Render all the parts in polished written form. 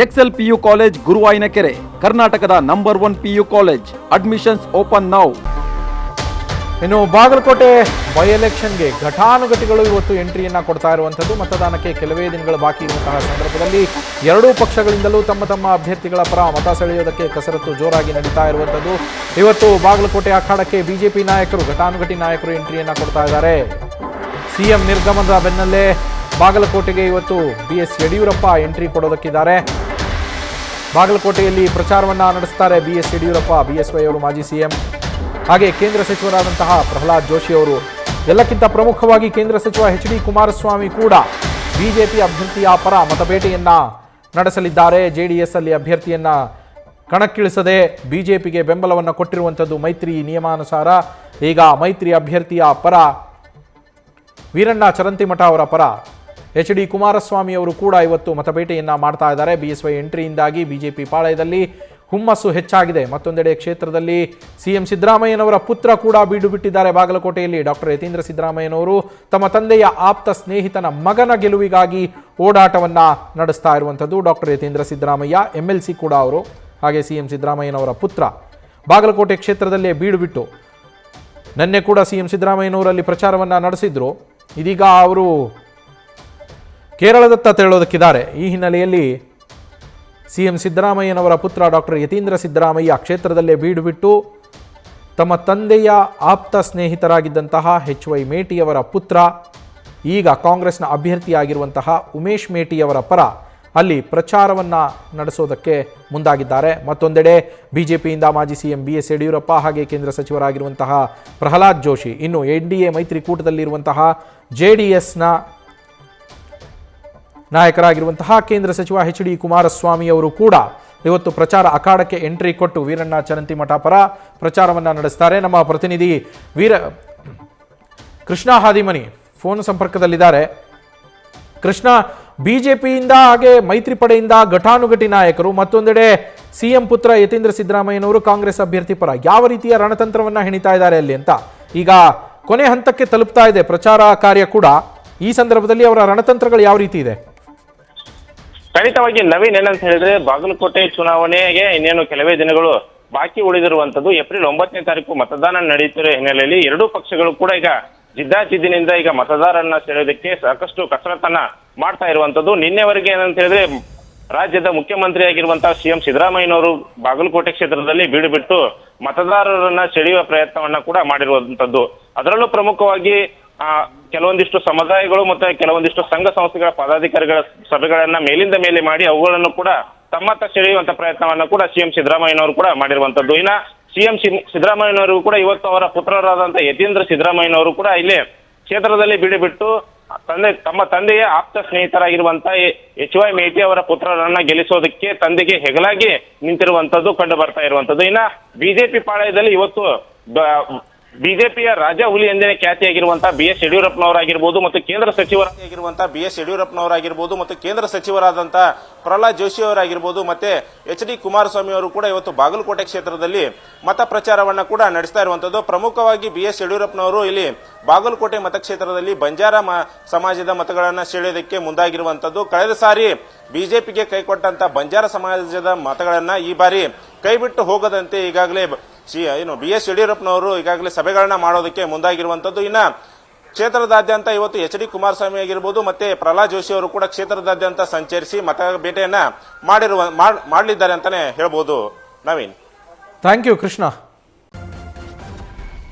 Excel PU college ಗುರುವಾಯಿನಕೆರೆ, ಕರ್ನಾಟಕದ number 1 PU college. Admissions open now. ಇನ್ನು Bagalkot by ಎಲೆಕ್ಷನ್ಗೆ ಘಟಾನುಘಟಿಗಳು ಇವತ್ತು ಎಂಟ್ರಿಯನ್ನ ಕೊಡ್ತಾ ಇರುವಂಥದ್ದು. ಮತದಾನಕ್ಕೆ ಕೆಲವೇ ದಿನಗಳು ಬಾಕಿ ಇರುವಂತಹ ಸಂದರ್ಭದಲ್ಲಿ ಎರಡೂ ಪಕ್ಷಗಳಿಂದಲೂ ತಮ್ಮ ತಮ್ಮ ಅಭ್ಯರ್ಥಿಗಳ ಪರ ಮತ ಸೆಳೆಯೋದಕ್ಕೆ ಕಸರತ್ತು ಜೋರಾಗಿ ನಡೀತಾ ಇರುವಂಥದ್ದು. ಇವತ್ತು ಬಾಗಲಕೋಟೆ ಅಖಾಡಕ್ಕೆ ಬಿಜೆಪಿ ನಾಯಕರು, ಘಟಾನುಘಟಿ ನಾಯಕರು ಎಂಟ್ರಿಯನ್ನ ಕೊಡ್ತಾ ಇದ್ದಾರೆ. ಸಿಎಂ ನಿರ್ಗಮನದ ಬೆನ್ನಲ್ಲೇ ಬಾಗಲಕೋಟೆಗೆ ಇವತ್ತು ಬಿಎಸ್ ಯಡಿಯೂರಪ್ಪ ಎಂಟ್ರಿ ಕೊಡೋದಕ್ಕಿದ್ದಾರೆ. ಬಾಗಲಕೋಟೆಯಲ್ಲಿ ಪ್ರಚಾರವನ್ನ ನಡೆಸ್ತಾರೆ ಬಿಎಸ್ ಯಡಿಯೂರಪ್ಪ, ಬಿಎಸ್ವೈ ಅವರು ಮಾಜಿ ಸಿಎಂ, ಹಾಗೆ ಕೇಂದ್ರ ಸಚಿವರಾದಂತಹ ಪ್ರಹ್ಲಾದ್ ಜೋಶಿ ಅವರು. ಎಲ್ಲಕ್ಕಿಂತ ಪ್ರಮುಖವಾಗಿ ಕೇಂದ್ರ ಸಚಿವ ಎಚ್.ಡಿ. ಕುಮಾರಸ್ವಾಮಿ ಕೂಡ ಬಿಜೆಪಿ ಅಭ್ಯರ್ಥಿಯ ಪರ ಮತಬೇಟೆಯನ್ನ ನಡೆಸಲಿದ್ದಾರೆ. ಜೆಡಿಎಸ್ ಅಲ್ಲಿ ಅಭ್ಯರ್ಥಿಯನ್ನ ಕಣಕ್ಕಿಳಿಸದೆ ಬಿಜೆಪಿಗೆ ಬೆಂಬಲವನ್ನು ಕೊಟ್ಟಿರುವಂಥದ್ದು ಮೈತ್ರಿ ನಿಯಮಾನುಸಾರ. ಈಗ ಮೈತ್ರಿ ಅಭ್ಯರ್ಥಿಯ ಪರ ವೀರಣ್ಣ ಚರಂತಿಮಠ ಅವರ ಪರ ಎಚ್.ಡಿ. ಕುಮಾರಸ್ವಾಮಿ ಅವರು ಕೂಡ ಇವತ್ತು ಮತಬೇಟೆಯನ್ನ ಮಾಡ್ತಾ ಇದ್ದಾರೆ. ಬಿಎಸ್ವೈ ಎಂಟ್ರಿಯಿಂದಾಗಿ ಬಿಜೆಪಿ ಪಾಳಯದಲ್ಲಿ ಹುಮ್ಮಸ್ಸು ಹೆಚ್ಚಾಗಿದೆ. ಮತ್ತೊಂದೆಡೆ ಕ್ಷೇತ್ರದಲ್ಲಿ ಸಿಎಂ ಸಿದ್ದರಾಮಯ್ಯನವರ ಪುತ್ರ ಕೂಡ ಬೀಡು ಬಿಟ್ಟಿದ್ದಾರೆ. ಬಾಗಲಕೋಟೆಯಲ್ಲಿ ಡಾಕ್ಟರ್ ಯತೀಂದ್ರ ಸಿದ್ದರಾಮಯ್ಯನವರು ತಮ್ಮ ತಂದೆಯ ಆಪ್ತ ಸ್ನೇಹಿತನ ಮಗನ ಗೆಲುವಿಗಾಗಿ ಓಡಾಟವನ್ನ ನಡೆಸ್ತಾ ಇರುವಂಥದ್ದು. ಡಾಕ್ಟರ್ ಯತೀಂದ್ರ ಸಿದ್ದರಾಮಯ್ಯ MLC ಕೂಡ ಅವರು, ಹಾಗೆ ಸಿಎಂ ಸಿದ್ದರಾಮಯ್ಯನವರ ಪುತ್ರ ಬಾಗಲಕೋಟೆ ಕ್ಷೇತ್ರದಲ್ಲೇ ಬೀಡು ಬಿಟ್ಟು ನಿನ್ನೆ ಕೂಡ ಸಿಎಂ ಸಿದ್ದರಾಮಯ್ಯನವರಲ್ಲಿ ಪ್ರಚಾರವನ್ನ ನಡೆಸಿದ್ರು. ಇದೀಗ ಅವರು ಕೇರಳದತ್ತ ತೆರಳೋದಕ್ಕಿದ್ದಾರೆ. ಈ ಹಿನ್ನೆಲೆಯಲ್ಲಿ ಸಿಎಂ ಸಿದ್ದರಾಮಯ್ಯನವರ ಪುತ್ರ ಡಾಕ್ಟರ್ ಯತೀಂದ್ರ ಸಿದ್ದರಾಮಯ್ಯ ಕ್ಷೇತ್ರದಲ್ಲೇ ಬೀಡು ಬಿಟ್ಟು ತಮ್ಮ ತಂದೆಯ ಆಪ್ತ ಸ್ನೇಹಿತರಾಗಿದ್ದಂತಹ HY ಮೇಟಿಯವರ ಪುತ್ರ, ಈಗ ಕಾಂಗ್ರೆಸ್ನ ಅಭ್ಯರ್ಥಿಯಾಗಿರುವಂತಹ ಉಮೇಶ್ ಮೇಟಿಯವರ ಪರ ಅಲ್ಲಿ ಪ್ರಚಾರವನ್ನ ನಡೆಸೋದಕ್ಕೆ ಮುಂದಾಗಿದ್ದಾರೆ. ಮತ್ತೊಂದೆಡೆ ಬಿಜೆಪಿಯಿಂದ ಮಾಜಿ ಸಿಎಂ BS ಯಡಿಯೂರಪ್ಪ, ಹಾಗೆ ಕೇಂದ್ರ ಸಚಿವರಾಗಿರುವಂತಹ ಪ್ರಹ್ಲಾದ್ ಜೋಶಿ, ಇನ್ನು NDA ಮೈತ್ರಿಕೂಟದಲ್ಲಿರುವಂತಹ JDSನ ನಾಯಕರಾಗಿರುವಂತಹ ಕೇಂದ್ರ ಸಚಿವ ಎಚ್.ಡಿ. ಕುಮಾರಸ್ವಾಮಿ ಅವರು ಕೂಡ ಇವತ್ತು ಪ್ರಚಾರ ಅಖಾಡಕ್ಕೆ ಎಂಟ್ರಿ ಕೊಟ್ಟು ವೀರಣ್ಣ ಚರಂತಿಮಠ ಪರ ಪ್ರಚಾರವನ್ನ ನಡೆಸ್ತಾರೆ. ನಮ್ಮ ಪ್ರತಿನಿಧಿ ಕೃಷ್ಣ ಹಾದಿಮನಿ ಫೋನ್ ಸಂಪರ್ಕದಲ್ಲಿದ್ದಾರೆ. ಕೃಷ್ಣ, ಬಿಜೆಪಿಯಿಂದ ಹಾಗೆ ಮೈತ್ರಿ ಪಡೆಯಿಂದ ಘಟಾನುಘಟಿ ನಾಯಕರು, ಮತ್ತೊಂದೆಡೆ ಸಿಎಂ ಪುತ್ರ ಯತೀಂದ್ರ ಸಿದ್ದರಾಮಯ್ಯನವರು ಕಾಂಗ್ರೆಸ್ ಅಭ್ಯರ್ಥಿ ಪರ ಯಾವ ರೀತಿಯ ರಣತಂತ್ರವನ್ನ ಹೆಣಿತಾ ಇದ್ದಾರೆ ಅಲ್ಲಿ ಅಂತ ಈಗ ಕೊನೆ ಹಂತಕ್ಕೆ ತಲುಪ್ತಾ ಇದೆ ಪ್ರಚಾರ ಕಾರ್ಯ ಕೂಡ. ಈ ಸಂದರ್ಭದಲ್ಲಿ ಅವರ ರಣತಂತ್ರಗಳು ಯಾವ ರೀತಿ ಇದೆ? ಖಂಡಿತವಾಗಿ ನವೀನ್, ಏನಂತ ಹೇಳಿದ್ರೆ ಬಾಗಲಕೋಟೆ ಚುನಾವಣೆಗೆ ಇನ್ನೇನು ಕೆಲವೇ ದಿನಗಳು ಬಾಕಿ ಉಳಿದಿರುವಂತದ್ದು. ಏಪ್ರಿಲ್ 9ನೇ ತಾರೀಕು ಮತದಾನ ನಡೆಯುತ್ತಿರುವ ಹಿನ್ನೆಲೆಯಲ್ಲಿ ಎರಡೂ ಪಕ್ಷಗಳು ಕೂಡ ಈಗ ಜಿದ್ದಾಜಿದ್ದಿನಿಂದ ಈಗ ಮತದಾರರನ್ನ ಸೆಳೆಯೋದಕ್ಕೆ ಸಾಕಷ್ಟು ಕಸರತ್ತನ್ನ ಮಾಡ್ತಾ ಇರುವಂತದ್ದು. ನಿನ್ನೆವರೆಗೆ ಏನಂತ ಹೇಳಿದ್ರೆ ರಾಜ್ಯದ ಮುಖ್ಯಮಂತ್ರಿ ಆಗಿರುವಂತಹ ಸಿಎಂ ಸಿದ್ದರಾಮಯ್ಯನವರು ಬಾಗಲಕೋಟೆ ಕ್ಷೇತ್ರದಲ್ಲಿ ಬೀಡು ಬಿಟ್ಟು ಮತದಾರರನ್ನ ಸೆಳೆಯುವ ಪ್ರಯತ್ನವನ್ನ ಕೂಡ ಮಾಡಿರುವಂತದ್ದು. ಅದರಲ್ಲೂ ಪ್ರಮುಖವಾಗಿ ಕೆಲವೊಂದಿಷ್ಟು ಸಮುದಾಯಗಳು ಮತ್ತೆ ಕೆಲವೊಂದಿಷ್ಟು ಸಂಘ ಸಂಸ್ಥೆಗಳ ಪದಾಧಿಕಾರಿಗಳ ಸಭೆಗಳನ್ನ ಮೇಲಿಂದ ಮೇಲೆ ಮಾಡಿ ಅವುಗಳನ್ನು ಕೂಡ ತಮ್ಮತ್ತ ಸೆಳೆಯುವಂತ ಪ್ರಯತ್ನವನ್ನ ಕೂಡ ಸಿಎಂ ಸಿದ್ದರಾಮಯ್ಯನವರು ಕೂಡ ಮಾಡಿರುವಂತದ್ದು. ಇನ್ನ ಸಿಎಂ ಸಿದ್ದರಾಮಯ್ಯನವರು ಕೂಡ ಇವತ್ತು ಅವರ ಪುತ್ರರಾದಂತಹ ಯತೀಂದ್ರ ಸಿದ್ದರಾಮಯ್ಯನವರು ಕೂಡ ಇಲ್ಲಿ ಕ್ಷೇತ್ರದಲ್ಲಿ ಬೀಡು ಬಿಟ್ಟು ತಮ್ಮ ತಂದೆಯ ಆಪ್ತ ಸ್ನೇಹಿತರಾಗಿರುವಂತಹ HY ಮೇಟಿ ಅವರ ಪುತ್ರರನ್ನ ಗೆಲ್ಲಿಸೋದಕ್ಕೆ ತಂದೆಗೆ ಹೆಗಲಾಗಿ ನಿಂತಿರುವಂತದ್ದು ಕಂಡು ಬರ್ತಾ ಇರುವಂತದ್ದು. ಇನ್ನ ಬಿಜೆಪಿ ಪಾಳಯದಲ್ಲಿ ಇವತ್ತು ಬಿಜೆಪಿಯ ರಾಜ ಹುಲಿ ಎಂದೇ ಖ್ಯಾತಿಯಾಗಿರುವಂತಹ BS ಯಡಿಯೂರಪ್ಪನವರಾಗಿರ್ಬೋದು ಮತ್ತು ಕೇಂದ್ರ ಸಚಿವರಾಗಿರುವಂತಹ BS ಯಡಿಯೂರಪ್ಪನವರಾಗಿರ್ಬೋದು ಮತ್ತು ಕೇಂದ್ರ ಸಚಿವರಾದಂತಹ ಪ್ರಹ್ಲಾದ್ ಜೋಶಿ ಅವರಾಗಿರ್ಬೋದು ಮತ್ತೆ ಎಚ್.ಡಿ. ಕುಮಾರಸ್ವಾಮಿ ಅವರು ಕೂಡ ಇವತ್ತು ಬಾಗಲಕೋಟೆ ಕ್ಷೇತ್ರದಲ್ಲಿ ಮತ ಪ್ರಚಾರವನ್ನ ಕೂಡ ನಡೆಸ್ತಾ ಇರುವಂತದ್ದು. ಪ್ರಮುಖವಾಗಿ BS ಯಡಿಯೂರಪ್ಪನವರು ಇಲ್ಲಿ ಬಾಗಲಕೋಟೆ ಮತಕ್ಷೇತ್ರದಲ್ಲಿ ಬಂಜಾರ ಸಮಾಜದ ಮತಗಳನ್ನ ಸೆಳೆಯೋದಕ್ಕೆ ಮುಂದಾಗಿರುವಂತದ್ದು. ಕಳೆದ ಸಾರಿ ಬಿಜೆಪಿಗೆ ಕೈಕೊಟ್ಟಂತ ಬಂಜಾರ ಸಮಾಜದ ಮತಗಳನ್ನ ಈ ಬಾರಿ ಕೈಬಿಟ್ಟು ಹೋಗದಂತೆ ಈಗಾಗಲೇ BS ಯಡಿಯೂರಪ್ಪನವರು ಈಗಾಗಲೇ ಸಭೆಗಳನ್ನ ಮಾಡೋದಕ್ಕೆ ಮುಂದಾಗಿರುವಂತದ್ದು. ಇನ್ನ ಕ್ಷೇತ್ರದಾದ್ಯಂತ ಇವತ್ತು ಎಚ್.ಡಿ. ಕುಮಾರಸ್ವಾಮಿ ಆಗಿರ್ಬೋದು ಮತ್ತೆ ಪ್ರಹ್ಲಾದ್ ಜೋಶಿ ಅವರು ಕೂಡ ಕ್ಷೇತ್ರದಾದ್ಯಂತ ಸಂಚರಿಸಿ ಮತ ಬೇಟೆಯನ್ನ ಮಾಡಲಿದ್ದಾರೆ ಅಂತಾನೆ ಹೇಳ್ಬೋದು. Naveen, thank you Krishna.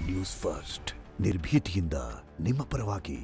News first ನಿರ್ಭೀತಿಯಿಂದ ನಿಮ್ಮ ಪರವಾಗಿ.